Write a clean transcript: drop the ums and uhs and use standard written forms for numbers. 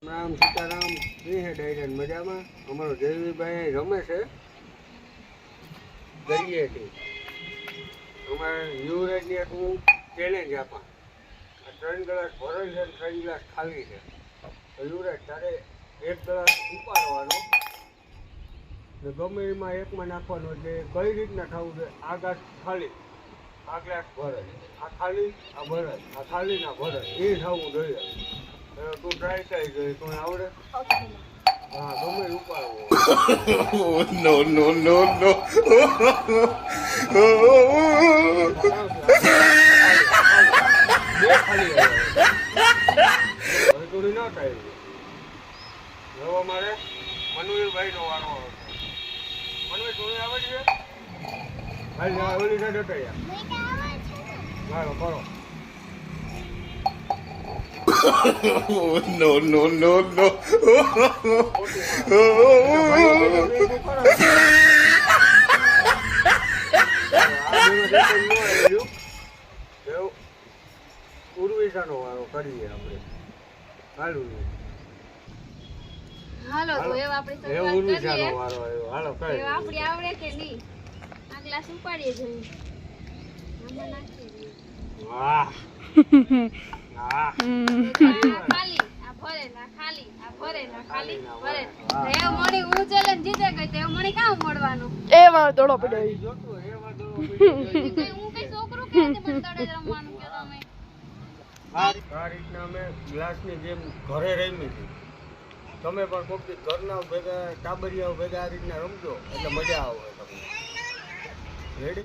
રામ સીતારામ સિંહ ડાયરન મજામાં. અમારો જયવીભાઈ રમે છે દરિયેથી. અમારે યુવરાજની એક હું ચેલેન્જ આપા. આ 3 ગ્લાસ ભરેલ છે, 3 ગ્લાસ ખાલી છે. તો યુવરાજ તારે 1 ગ્લાસ ઉપાડવાનો ને ગમે એમાં એકમાં નાખવાનો. એટલે કઈ રીતના થવું છે? આ ગ્લાસ ખાલી, આ ગ્લાસ ભરેલ, આ ખાલી, આ ભરેલ, આ ખાલી ના ભરેલ, એ થવું જોઈએ. તું ટ્રાય કરી જોઈ, તું આવડે? હા, ગમે ઉપાડવો. No, no, no, no. બે ખાલી હવે થોડી ના થાય. હવે મારે મનુભાઈ નો વારો આવશે. મનુભાઈ થોડી આવે છે? હાલ ઓલી સાઈડ હટાયા. હાલો કરો. No, no, no, no. ઉર્વિશાનો વારો કરીએ આપણે. હાલો તો હવે આપણે એ શરૂઆત ઉર્વિશાનો કરીએ. વારો આવ્યો. હાલો કરી હવે આપણે આવડે કે નહીં? આ ગ્લાસ ઉપાડીએ જોઈએ. આમાં નાખીએ જોઈએ. વાહ હા આ ખાલી, આ ભરેલ, આ ખાલી, આ ભરેલ, આ ખાલી, ભરેલ. તો એવું મણી હું ચેલેન્જ જીતે ગઈ તો એવું મણી કામ મળવાનું? એમાં દોડો પડ્યો. જોતું એવા દોડો હું કઈ છોકરું કે મને તળે જ રમવાનું કે તમે? આ રીતના અમે ગ્લાસની જેમ ઘરે રમી હતી. તમે પણ કોઈક દી ઘરના ભેગા ટાબરિયાઓ ભેગા આ રીતના રમજો એટલે મજા આવે તમને. રેડી?